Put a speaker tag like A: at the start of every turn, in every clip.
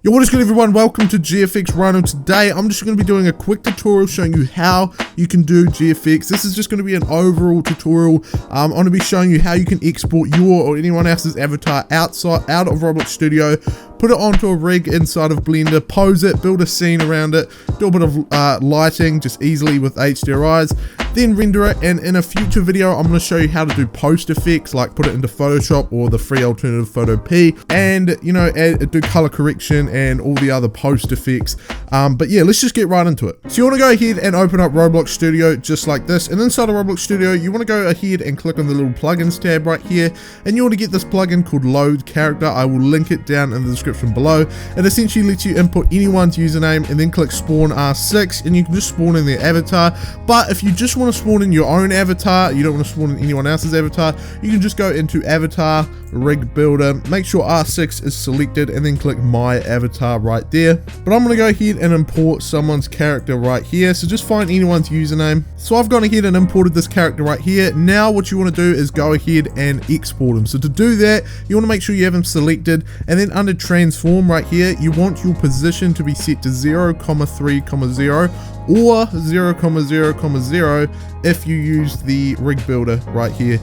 A: Yo, what is good everyone? Welcome to GFXRhino. Today I'm just going to be doing a quick tutorial showing you how you can do GFX. This is just going to be an overall tutorial. I'm going to be showing you how you can export your or anyone else's avatar out of Roblox Studio, put it onto a rig inside of Blender, pose it, build a scene around it, do a bit of lighting just easily with HDRIs, then render it. And in a future video I'm going to show you how to do post effects, like put it into Photoshop or the free alternative Photo P, and you know, do color correction and all the other post effects. But yeah, let's just get right into it. So you want to go ahead and open up Roblox Studio just like this, and inside of Roblox Studio you want to go ahead and click on the little plugins tab right here, and you want to get this plugin called Load Character. I will link it down in the description below. It essentially lets you input anyone's username and then click spawn R6, and you can just spawn in their avatar. But if you just want to spawn in your own avatar, you don't want to spawn in anyone else's avatar, you can just go into Avatar, Rig Builder, make sure R6 is selected, and then click My Avatar right there. But I'm going to go ahead and import someone's character right here, so just find anyone's username. So I've gone ahead and imported this character right here. Now what you want to do is go ahead and export him. So to do that, you want to make sure you have him selected, and then under transform right here, you want your position to be set to 0,3,0 or 0,0,0 if you use the rig builder right here.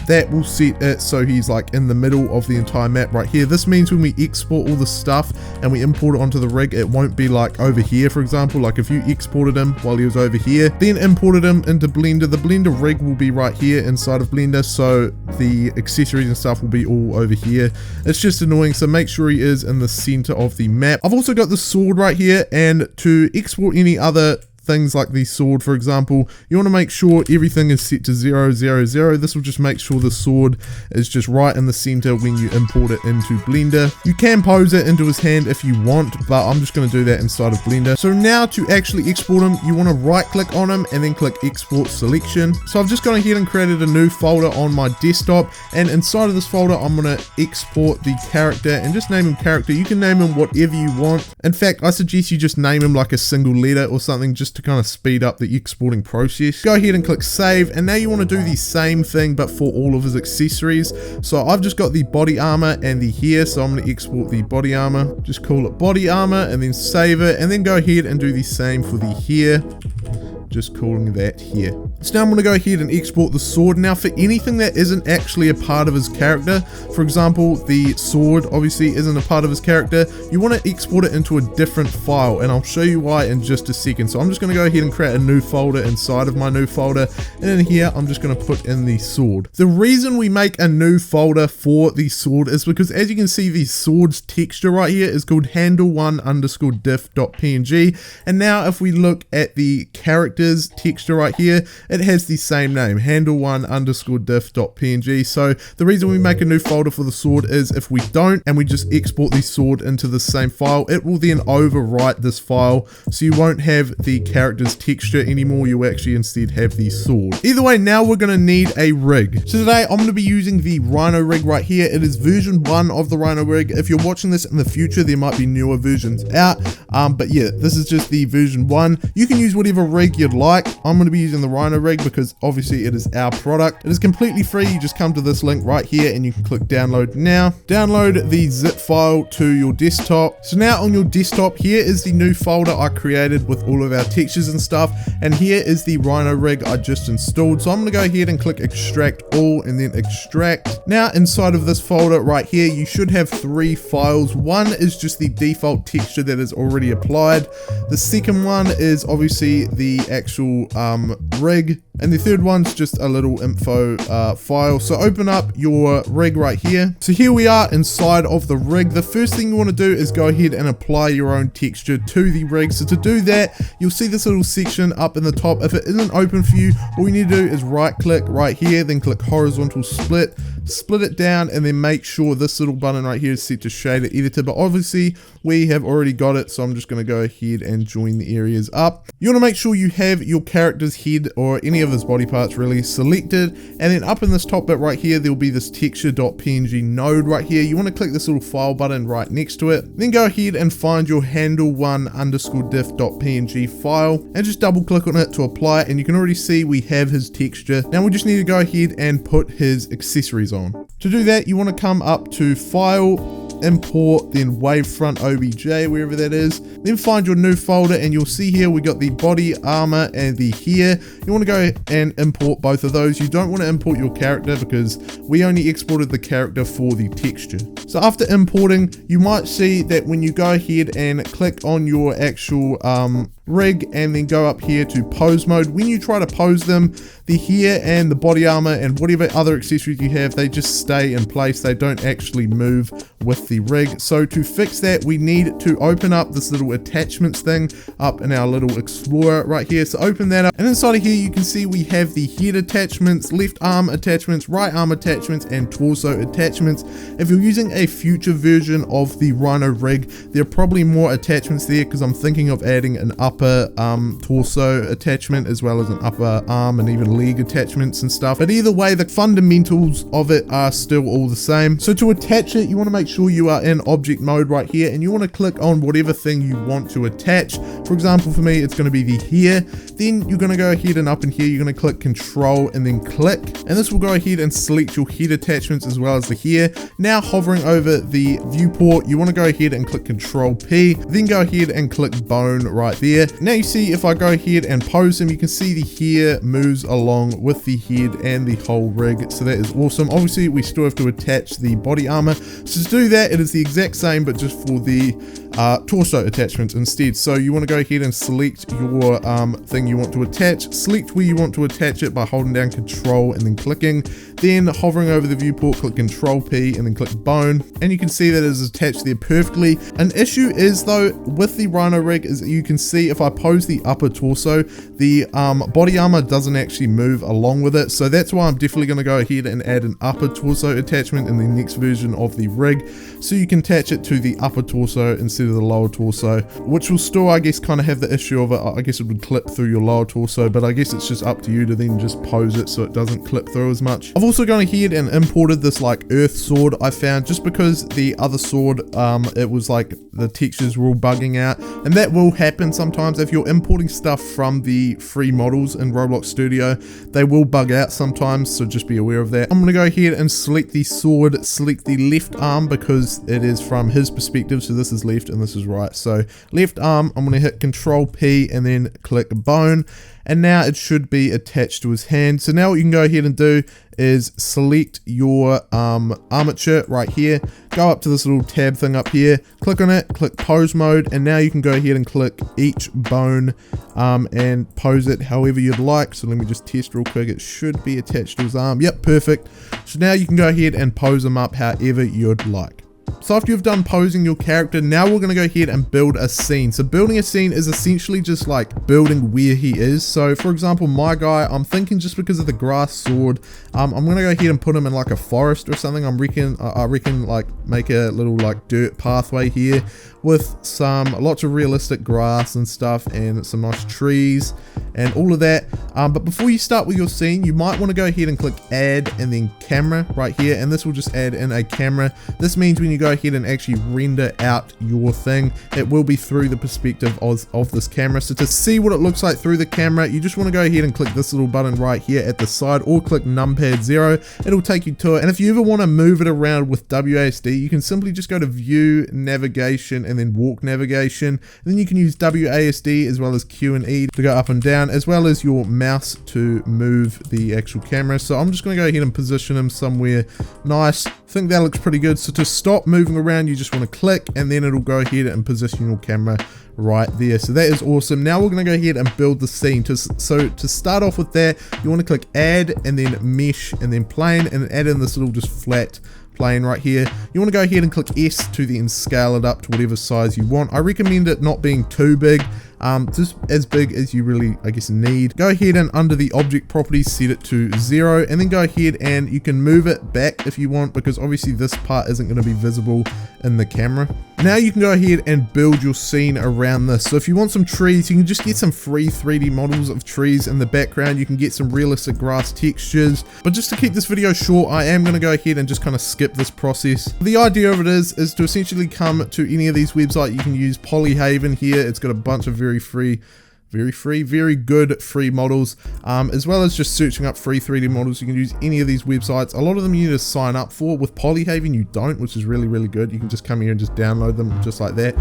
A: That will set it so he's like in the middle of the entire map right here. This means when we export all the stuff and we import it onto the rig, it won't be like over here, for example. Like if you exported him while he was over here, then imported him into Blender, the Blender rig will be right here inside of Blender, so the accessories and stuff will be all over here. It's just annoying, so make sure he is in the center of the map. I've also got the sword right here, and to export any other things like the sword, for example, you want to make sure everything is set to 0,0,0. This will just make sure the sword is just right in the center when you import it into Blender. You can pose it into his hand if you want, but I'm just going to do that inside of Blender. So now to actually export him, you want to right click on him and then click export selection. So I've just gone ahead and created a new folder on my desktop, and inside of this folder I'm going to export the character and just name him character. You can name him whatever you want. In fact, I suggest you just name him like a single letter or something, just to kind of speed up the exporting process. Go ahead and click save, and now you want to do the same thing but for all of his accessories. So I've just got the body armor and the hair, so I'm going to export the body armor, just call it body armor, and then save it, and then go ahead and do the same for the hair, just calling that here. So now I'm going to go ahead and export the sword. Now for anything that isn't actually a part of his character, for example the sword obviously isn't a part of his character, you want to export it into a different file, and I'll show you why in just a second. So I'm just going to go ahead and create a new folder inside of my new folder, and in here I'm just going to put in the sword. The reason we make a new folder for the sword is because, as you can see, the sword's texture right here is called handle1_diff.png, and now if we look at the character texture right here, it has the same name, handle1_diff.png. so the reason we make a new folder for the sword is if we don't and we just export the sword into the same file, it will then overwrite this file, so you won't have the character's texture anymore, you'll actually instead have the sword. Either way, now we're going to need a rig. So today I'm going to be using the Rhino Rig right here. It is version 1 of the Rhino Rig. If you're watching this in the future, there might be newer versions out, but yeah, this is just the version 1. You can use whatever rig you'd like. I'm going to be using the Rhino Rig because obviously it is our product. It is completely free. You just come to this link right here and you can click download now. Download the zip file to your desktop. So now on your desktop, here is the new folder I created with all of our textures and stuff, and here is the Rhino Rig I just installed. So I'm going to go ahead and click extract all and then extract. Now inside of this folder right here, you should have 3 files. One is just the default texture that is already applied. The second one is obviously the actual rig, and the third one's just a little info file. So open up your rig right here. So here we are inside of the rig. The first thing you want to do is go ahead and apply your own texture to the rig. So to do that, you'll see this little section up in the top. If it isn't open for you, all you need to do is right click right here, then click horizontal split, split it down, and then make sure this little button right here is set to shader editor. But obviously we have already got it, so I'm just going to go ahead and join the areas up. You want to make sure you have your character's head or any of his body parts really selected, and then up in this top bit right here there'll be this texture.png node right here. You want to click this little file button right next to it, then go ahead and find your handle1_diff.png file and just double click on it to apply it, and you can already see we have his texture. Now we just need to go ahead and put his accessories on. To do that, you want to come up to File, import, then wavefront OBJ, wherever that is. Then find your new folder, and you'll see here we got the body armor and the hair. You want to go and import both of those. You don't want to import your character because we only exported the character for the texture. So after importing, you might see that when you go ahead and click on your actual rig and then go up here to pose mode, when you try to pose them, the hair and the body armor and whatever other accessories you have, they just stay in place. They don't actually move with the rig. So to fix that, we need to open up this little attachments thing up in our little explorer right here. So open that up, and inside of here you can see we have the head attachments, left arm attachments, right arm attachments, and torso attachments. If you're using a future version of the Rhino rig, there are probably more attachments there, because I'm thinking of adding an upper torso attachment as well as an upper arm and even leg attachments and stuff. But either way, the fundamentals of it are still all the same. So to attach it, you want to make sure you are in object mode right here, and you want to click on whatever thing you want to attach. For example, for me, it's going to be the hair. Then you're going to go ahead and up in here, you're going to click control and then click, and this will go ahead and select your head attachments as well as the hair. Now hovering over the viewport, you want to go ahead and click control P, then go ahead and click bone right there. Now you see if I go ahead and pose him, you can see the hair moves along with the head and the whole rig. So that is awesome. Obviously we still have to attach the body armor. So to do that, it is the exact same, but just for the torso attachments instead. So you want to go ahead and select your thing you want to attach, select where you want to attach it by holding down control and then clicking, then hovering over the viewport, click control P and then click bone, and you can see that it is attached there perfectly. An issue is though with the Rhino rig is that you can see if I pose the upper torso, the body armor doesn't actually move along with it. So that's why I'm definitely going to go ahead and add an upper torso attachment in the next version of the rig, so you can attach it to the upper torso instead of the lower torso, which will still, I guess, kind of have the issue of it. I guess it would clip through your lower torso, but I guess it's just up to you to then just pose it so it doesn't clip through as much. I've also gone ahead and imported this like earth sword I found, just because the other sword, it was like the textures were all bugging out, and that will happen sometimes if you're importing stuff from the free models in Roblox Studio. They will bug out sometimes, so just be aware of that. I'm going to go ahead and select the sword, select the left arm because it is from his perspective, so this is left and this is right. So left arm, I'm going to hit control P and then click bone, and now it should be attached to his hand. So now what you can go ahead and do is select your armature right here, go up to this little tab thing up here, click on it, click pose mode, and now you can go ahead and click each bone and pose it however you'd like. So let me just test real quick. It should be attached to his arm. Yep, perfect. So now you can go ahead and pose them up however you'd like. So after you've done posing your character, now we're going to go ahead and build a scene. So building a scene is essentially just like building where he is. So for example, my guy, I'm thinking just because of the grass sword, I'm going to go ahead and put him in like a forest or something. I reckon like make a little like dirt pathway here with lots of realistic grass and stuff and some nice trees and all of that. But before you start with your scene, you might want to go ahead and click add and then camera right here, and this will just add in a camera. This means when you go ahead and actually render out your thing, it will be through the perspective of this camera. So to see what it looks like through the camera, you just want to go ahead and click this little button right here at the side, or click numpad 0. It'll take you to it. And if you ever want to move it around with WASD, you can simply just go to view, navigation, and then walk navigation. And then you can use WASD as well as Q and E to go up and down, as well as your mouse to move the actual camera. So I'm just going to go ahead and position him somewhere nice. I think that looks pretty good. So to stop moving around, you just want to click, and then it'll go ahead and position your camera right there. So that is awesome. Now we're going to go ahead and build the scene. So to start off with that, you want to click add and then mesh and then plane, and add in this little just flat plane right here. You want to go ahead and click S to then scale it up to whatever size you want. I recommend it not being too big, just as big as you really, I guess, need. Go ahead and under the object properties, set it to 0, and then go ahead and you can move it back if you want, because obviously this part isn't going to be visible in the camera. Now you can go ahead and build your scene around this. So if you want some trees, you can just get some free 3D models of trees in the background. You can get some realistic grass textures. But just to keep this video short, I am going to go ahead and just kind of skip this process. The idea of it is to essentially come to any of these websites. You can use Polyhaven here. It's got a bunch of very free very free, very good free models, as well as just searching up free 3D models. You can use any of these websites. A lot of them you need to sign up for. With Polyhaven you don't, which is really, really good. You can just come here and just download them just like that.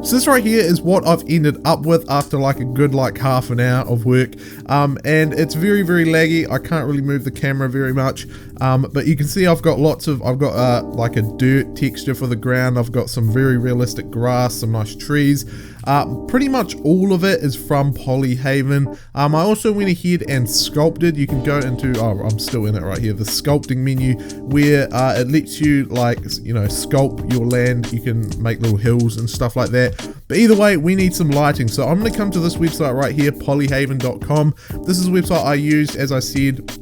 A: So this right here is what I've ended up with after like a good half an hour of work, and it's very, very laggy. I can't really move the camera very much, but you can see I've got like a dirt texture for the ground. I've got some very realistic grass, some nice trees. Pretty much all of it is from Polyhaven. I also went ahead and sculpted. You can go into, oh, I'm still in it right here, the sculpting menu, where it lets you, like, you know, sculpt your land. You can make little hills and stuff like that. But either way, we need some lighting. So I'm going to come to this website right here, polyhaven.com. This is a website I used, as I said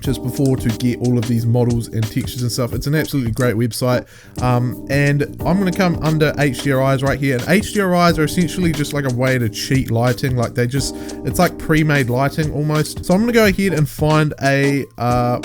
A: just before, to get all of these models and textures and stuff. It's an absolutely great website, and I'm going to come under HDRIs right here, and HDRIs are essentially just like a way to cheat lighting. Like it's like pre-made lighting almost. So I'm going to go ahead and find a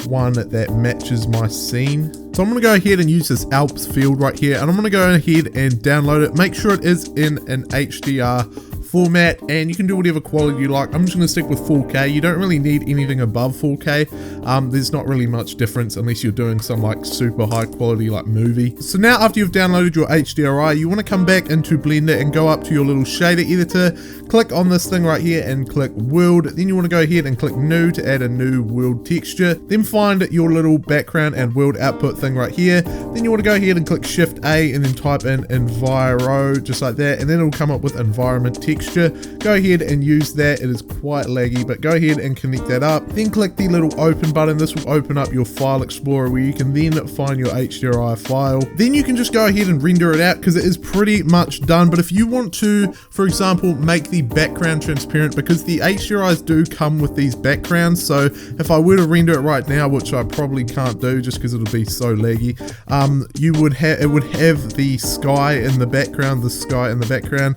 A: one that matches my scene. So I'm going to go ahead and use this Alps field right here, and I'm going to go ahead and download it. Make sure it is in an HDR format, and you can do whatever quality you like. I'm just going to stick with 4K. You don't really need anything above 4K. There's not really much difference unless you're doing some like super high quality like movie. So now after you've downloaded your HDRI, you want to come back into Blender and go up to your little shader editor, click on this thing right here and click world. Then you want to go ahead and click new to add a new world texture. Then find your little background and world output thing right here. Then you want to go ahead and click Shift A and then type in Enviro, just like that, and then it'll come up with environment texture. Go ahead and use that. It is quite laggy, but go ahead and connect that up. Then click the little open button. This will open up your file explorer where you can then find your HDRI file. Then you can just go ahead and render it out because it is pretty much done. But if you want to, for example, make the background transparent, because the HDRIs do come with these backgrounds, so if I were to render it right now, which I probably can't do just because it'll be so laggy, it would have the sky in the background,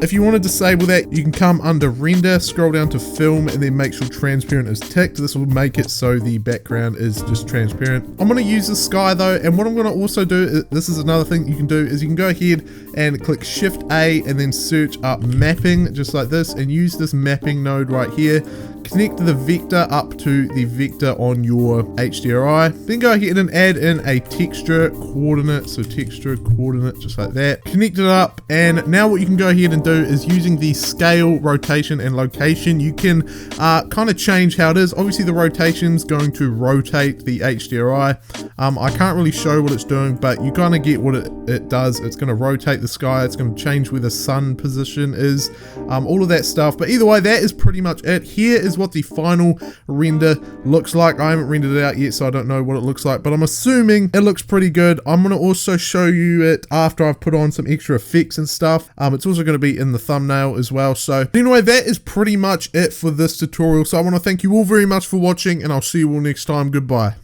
A: If you want to disable that, you can come under render, scroll down to film, and then make sure transparent is ticked. This will make it so the background is just transparent. I'm going to use the sky though, and what I'm going to also do, this is another thing you can do, is you can go ahead and click Shift A and then search up mapping, just like this, and use this mapping node right here. Connect the vector up to the vector on your HDRI. Then go ahead and add in a texture coordinate, so texture coordinate, just like that. Connect it up, and now what you can go ahead and do is, using the scale, rotation, and location, you can kind of change how it is. Obviously the rotation's going to rotate the HDRI. I can't really show what it's doing, but you kind of get what it does. It's going to rotate the sky, it's going to change where the sun position is, all of that stuff. But either way, that is pretty much it. Here is what the final render looks like. I haven't rendered it out yet, so I don't know what it looks like, but I'm assuming it looks pretty good. I'm going to also show you it after I've put on some extra effects and stuff. It's also going to be in the thumbnail as well. So anyway, that is pretty much it for this tutorial. So I want to thank you all very much for watching, and I'll see you all next time. Goodbye.